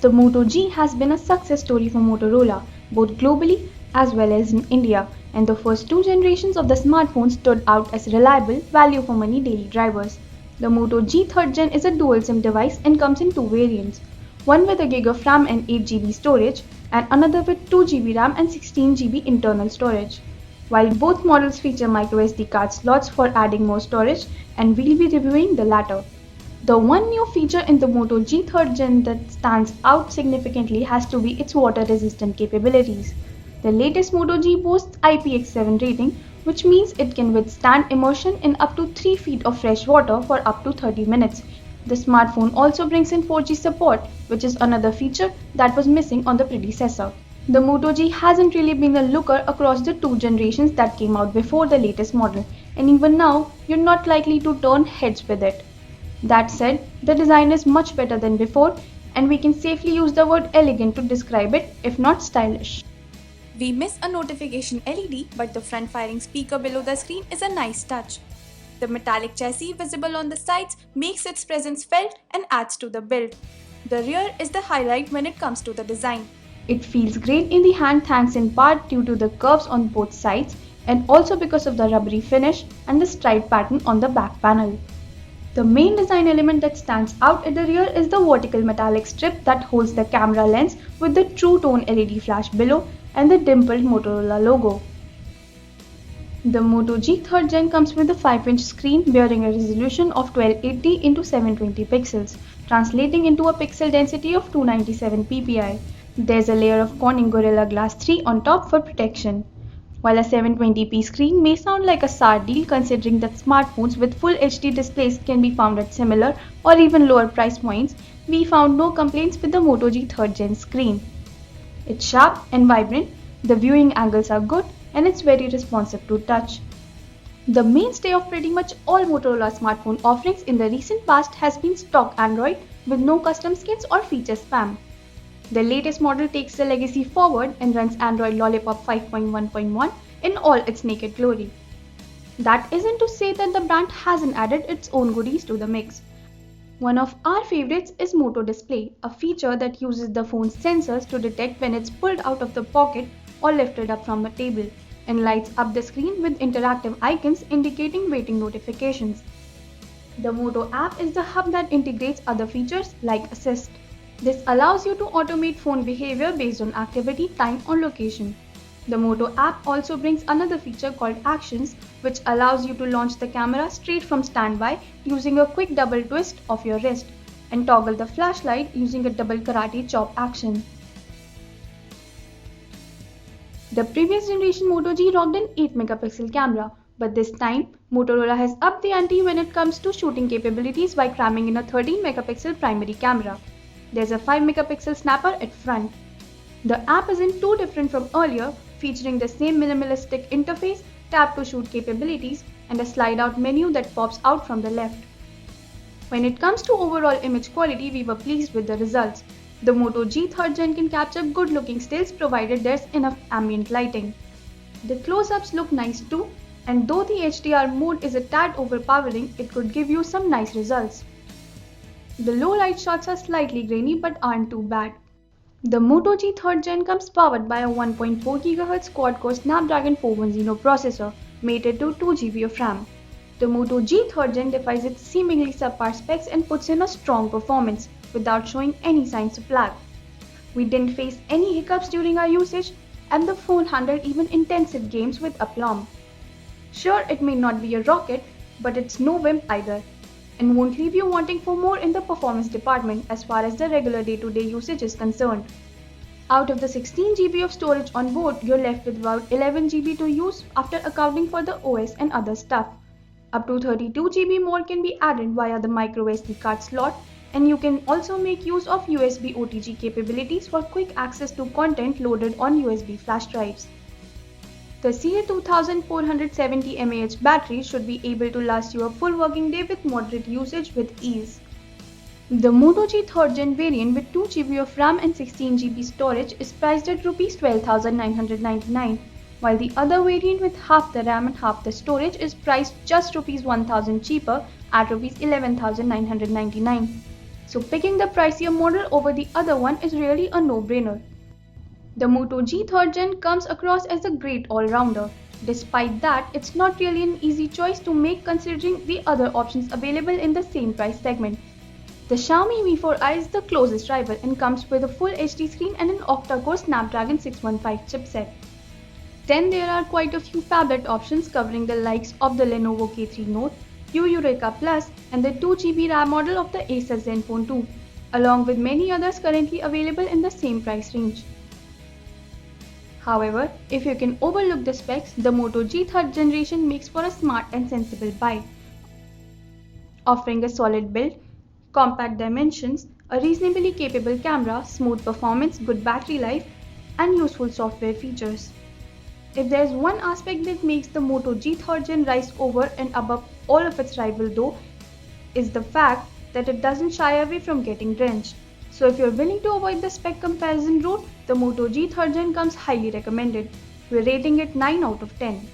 The Moto G has been a success story for Motorola, both globally as well as in India, and the first two generations of the smartphone stood out as reliable, value for money daily drivers. The Moto G 3rd Gen is a dual SIM device and comes in two variants, one with a gig of RAM and 8 GB storage, and another with 2 GB RAM and 16 GB internal storage. While both models feature microSD card slots for adding more storage, and we'll be reviewing the latter. The one new feature in the Moto G 3rd Gen that stands out significantly has to be its water-resistant capabilities. The latest Moto G boasts IPX7 rating, which means it can withstand immersion in up to 3 feet of fresh water for up to 30 minutes. The smartphone also brings in 4G support, which is another feature that was missing on the predecessor. The Moto G hasn't really been a looker across the two generations that came out before the latest model, and even now, you're not likely to turn heads with it. That said, the design is much better than before, and we can safely use the word elegant to describe it, if not stylish. We miss a notification LED, but the front-firing speaker below the screen is a nice touch. The metallic chassis visible on the sides makes its presence felt and adds to the build. The rear is the highlight when it comes to the design. It feels great in the hand thanks in part due to the curves on both sides and also because of the rubbery finish and the stripe pattern on the back panel. The main design element that stands out at the rear is the vertical metallic strip that holds the camera lens with the True Tone LED flash below and the dimpled Motorola logo. The Moto G 3rd Gen comes with a 5-inch screen bearing a resolution of 1280 x 720 pixels, translating into a pixel density of 297 ppi. There's a layer of Corning Gorilla Glass 3 on top for protection. While a 720p screen may sound like a sour deal considering that smartphones with full HD displays can be found at similar or even lower price points, we found no complaints with the Moto G 3rd Gen screen. It's sharp and vibrant, the viewing angles are good, and it's very responsive to touch. The mainstay of pretty much all Motorola smartphone offerings in the recent past has been stock Android with no custom skins or feature spam. The latest model takes the legacy forward and runs Android Lollipop 5.1.1 in all its naked glory. That isn't to say that the brand hasn't added its own goodies to the mix. One of our favorites is Moto Display, a feature that uses the phone's sensors to detect when it's pulled out of the pocket or lifted up from a table, and lights up the screen with interactive icons indicating waiting notifications. The Moto app is the hub that integrates other features like Assist. This allows you to automate phone behavior based on activity, time, or location. The Moto app also brings another feature called Actions, which allows you to launch the camera straight from standby using a quick double twist of your wrist and toggle the flashlight using a double karate chop action. The previous generation Moto G rocked an 8 megapixel camera, but this time Motorola has upped the ante when it comes to shooting capabilities by cramming in a 13 megapixel primary camera. There's a 5 megapixel snapper at front. The app isn't too different from earlier, featuring the same minimalistic interface, tap to shoot capabilities, and a slide out menu that pops out from the left. When it comes to overall image quality, we were pleased with the results. The Moto G 3rd Gen can capture good looking stills provided there's enough ambient lighting. The close-ups look nice too, and though the HDR mode is a tad overpowering, it could give you some nice results. The low light shots are slightly grainy but aren't too bad. The Moto G 3rd Gen comes powered by a 1.4 GHz quad-core Snapdragon 410 processor, mated to 2 GB of RAM. The Moto G 3rd Gen defies its seemingly subpar specs and puts in a strong performance, without showing any signs of lag. We didn't face any hiccups during our usage, and the phone handled even intensive games with aplomb. Sure, it may not be a rocket, but it's no wimp either, and won't leave you wanting for more in the performance department as far as the regular day-to-day usage is concerned. Out of the 16 GB of storage on board, you're left with about 11 GB to use after accounting for the OS and other stuff. Up to 32 GB more can be added via the microSD card slot, and you can also make use of USB OTG capabilities for quick access to content loaded on USB flash drives. The CA2470 mAh battery should be able to last you a full working day with moderate usage with ease. The Moto G 3rd Gen variant with 2 GB of RAM and 16 GB storage is priced at Rs 12,999, while the other variant with half the RAM and half the storage is priced just Rs 1,000 cheaper at Rs 11,999. so picking the pricier model over the other one is really a no-brainer. The Moto G 3rd Gen comes across as a great all-rounder. Despite that, it's not really an easy choice to make considering the other options available in the same price segment. The Xiaomi Mi 4i is the closest rival and comes with a full HD screen and an octa-core Snapdragon 615 chipset. Then there are quite a few phablet options covering the likes of the Lenovo K3 Note, Eureka Plus and the 2GB RAM model of the Asus Zenfone 2, along with many others currently available in the same price range. However, if you can overlook the specs, the Moto G 3rd generation makes for a smart and sensible buy, offering a solid build, compact dimensions, a reasonably capable camera, smooth performance, good battery life, and useful software features. If there's one aspect that makes the Moto G 3rd Gen rise over and above all of its rival though, is the fact that it doesn't shy away from getting drenched. So if you're willing to avoid the spec comparison route, the Moto G 3rd Gen comes highly recommended. We're rating it 9 out of 10.